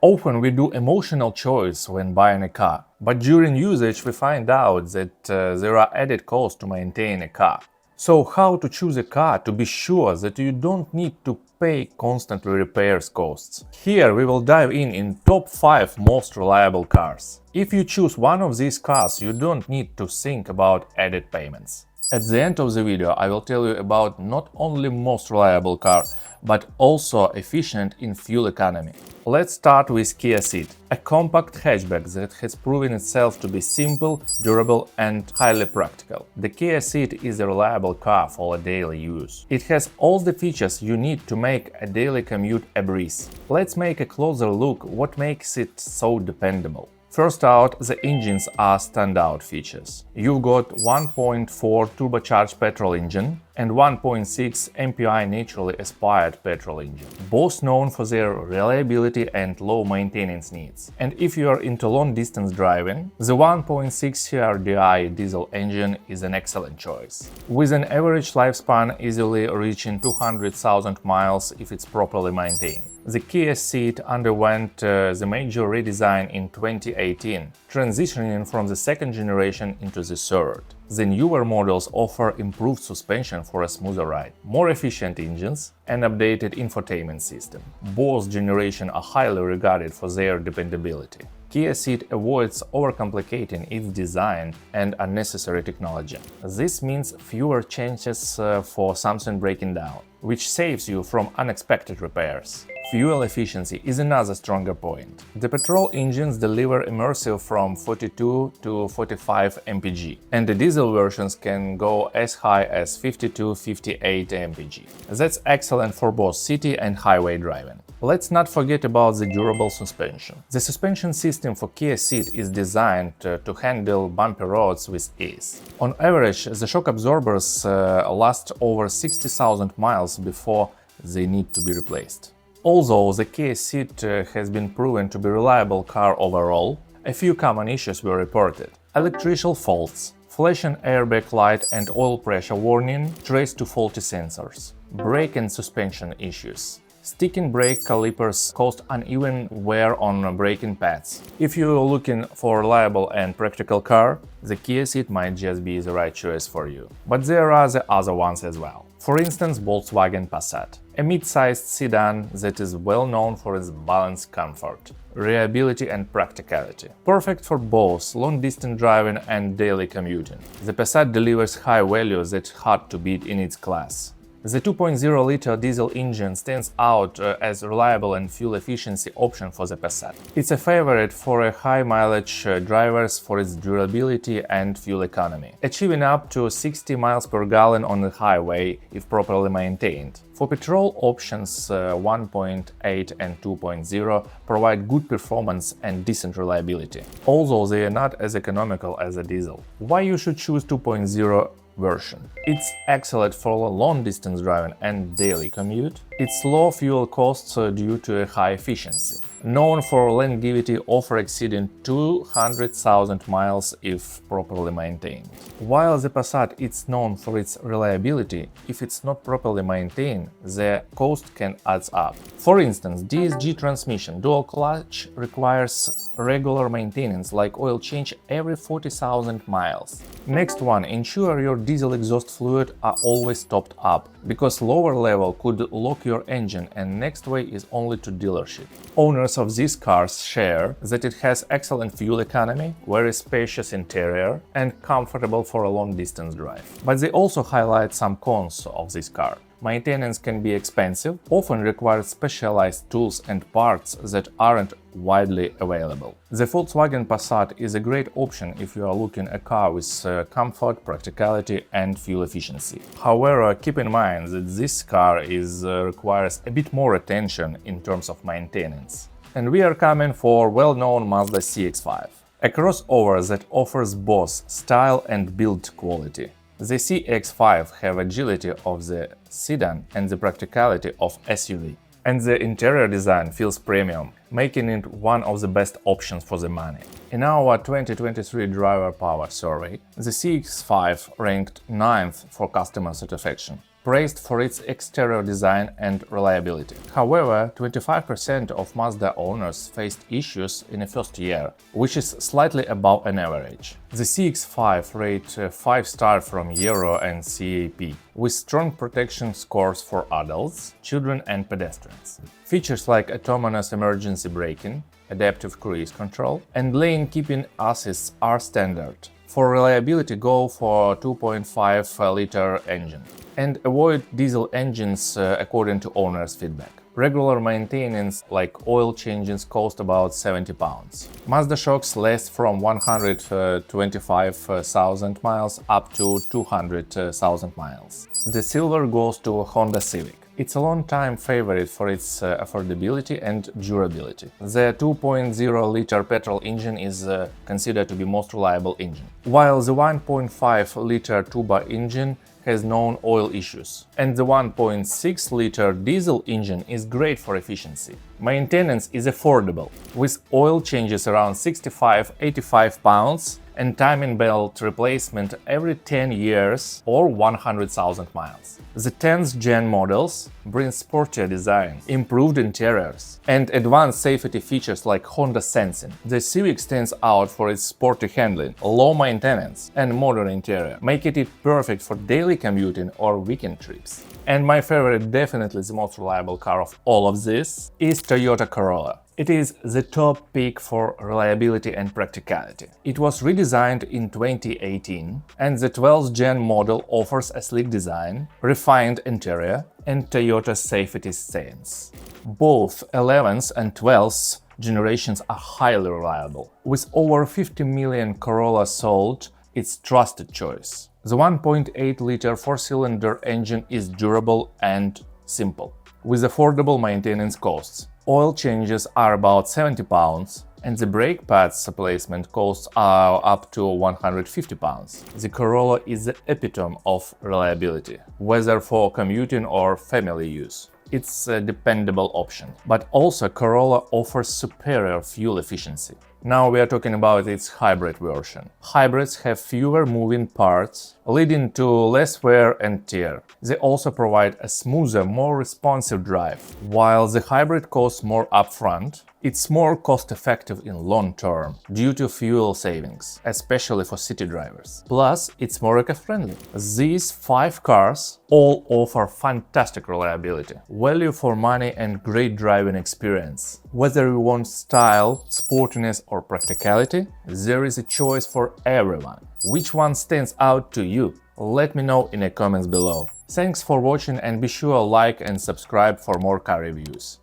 Often we do emotional choice when buying a car, but during usage we find out that there are added costs to maintain a car. So how to choose a car to be sure that you don't need to pay constantly repairs costs? Here we will dive in top 5 most reliable cars. If you choose one of these cars, you don't need to think about added payments. At the end of the video I will tell you about not only most reliable car, but also efficient in fuel economy. Let's start with Kia Ceed, a compact hatchback that has proven itself to be simple, durable and highly practical. The Kia Ceed is a reliable car for daily use. It has all the features you need to make a daily commute a breeze. Let's make a closer look what makes it so dependable. First out, the engines are standout features. You've got 1.4 turbocharged petrol engine and 1.6 MPI naturally aspired petrol engine, both known for their reliability and low maintenance needs. And if you are into long-distance driving, the 1.6 CRDI diesel engine is an excellent choice, with an average lifespan easily reaching 200,000 miles if it's properly maintained. The Kia Ceed underwent the major redesign in 2018, transitioning from the second generation into the third. The newer models offer improved suspension for a smoother ride, more efficient engines, and updated infotainment system. Both generations are highly regarded for their dependability. Kia Ceed avoids overcomplicating its design and unnecessary technology. This means fewer chances for something breaking down, which saves you from unexpected repairs. Fuel efficiency is another stronger point. The petrol engines deliver immersive from 42 to 45 mpg, and the diesel versions can go as high as 52-58 mpg. That's excellent for both city and highway driving. Let's not forget about the durable suspension. The suspension system for Kia Ceed is designed to handle bumpy roads with ease. On average, the shock absorbers last over 60,000 miles before they need to be replaced. Although the Kia Ceed has been proven to be a reliable car overall, a few common issues were reported. Electrical faults, flashing airbag light and oil pressure warning traced to faulty sensors, brake and suspension issues. Sticking brake calipers caused uneven wear on braking pads. If you're looking for a reliable and practical car, the Kia Ceed might just be the right choice for you. But there are the other ones as well. For instance, Volkswagen Passat, a mid-sized sedan that is well known for its balanced comfort, reliability and practicality. Perfect for both long-distance driving and daily commuting. The Passat delivers high values that's hard to beat in its class. The 2.0-liter diesel engine stands out as a reliable and fuel efficiency option for the Passat. It's a favorite for high-mileage drivers for its durability and fuel economy, achieving up to 60 miles per gallon on the highway if properly maintained. For petrol options, 1.8 and 2.0 provide good performance and decent reliability, although they are not as economical as a diesel. Why you should choose 2.0 version? It's excellent for long-distance driving and daily commute. Its low fuel costs are due to a high efficiency, known for longevity offer exceeding 200,000 miles if properly maintained. While the Passat is known for its reliability, if it's not properly maintained, the cost can add up. For instance, DSG transmission dual clutch requires regular maintenance like oil change every 40,000 miles. Next one, ensure your diesel exhaust fluid are always topped up, because lower level could lock your engine, and next way is only to dealership. Owners of these cars share that it has excellent fuel economy, very spacious interior and comfortable for a long-distance drive. But they also highlight some cons of this car. Maintenance can be expensive, often requires specialized tools and parts that aren't widely available. The Volkswagen Passat is a great option if you are looking at a car with comfort, practicality and fuel efficiency. However, keep in mind that this car requires a bit more attention in terms of maintenance. And we are coming for well-known Mazda CX-5, a crossover that offers both style and build quality. The CX-5 have agility of the sedan and the practicality of SUV. And the interior design feels premium, making it one of the best options for the money. In our 2023 Driver Power survey, the CX-5 ranked 9th for customer satisfaction, praised for its exterior design and reliability. However, 25% of Mazda owners faced issues in the first year, which is slightly above an average. The CX-5 rate 5-star from Euro and CAP, with strong protection scores for adults, children and pedestrians. Features like autonomous emergency braking, adaptive cruise control, and lane-keeping assists are standard. For reliability, go for 2.5-liter engine. And avoid diesel engines according to owner's feedback. Regular maintenance like oil changes cost about £70. Mazda shocks last from 125,000 miles up to 200,000 miles. The silver goes to Honda Civic. It's a long-time favorite for its affordability and durability. The 2.0-liter petrol engine is considered to be most reliable engine, while the 1.5-liter turbo engine has known oil issues, and the 1.6-liter diesel engine is great for efficiency. Maintenance is affordable, with oil changes around 65–85 pounds and timing belt replacement every 10 years or 100,000 miles. The 10th gen models bring sportier design, improved interiors, and advanced safety features like Honda Sensing. The Civic stands out for its sporty handling, low maintenance, and modern interior, making it perfect for daily commuting or weekend trips. And my favorite, definitely the most reliable car of all of this, is Toyota Corolla. It is the top pick for reliability and practicality. It was redesigned in 2018, and the 12th gen model offers a sleek design, refined interior, and Toyota safety stance. Both 11th and 12th generations are highly reliable. With over 50 million Corolla sold, it's trusted choice. The 1.8-liter four-cylinder engine is durable and simple, with affordable maintenance costs. Oil changes are about £70, and the brake pads replacement costs are up to £150. The Corolla is the epitome of reliability, whether for commuting or family use. It's a dependable option, but also Corolla offers superior fuel efficiency. Now we are talking about its hybrid version. Hybrids have fewer moving parts, leading to less wear and tear. They also provide a smoother, more responsive drive. While the hybrid costs more upfront, it's more cost-effective in long term due to fuel savings, especially for city drivers. Plus, it's more eco-friendly. These 5 cars all offer fantastic reliability, value for money and great driving experience. Whether you want style, sportiness or practicality, there is a choice for everyone. Which one stands out to you? Let me know in the comments below. Thanks for watching and be sure to like and subscribe for more car reviews.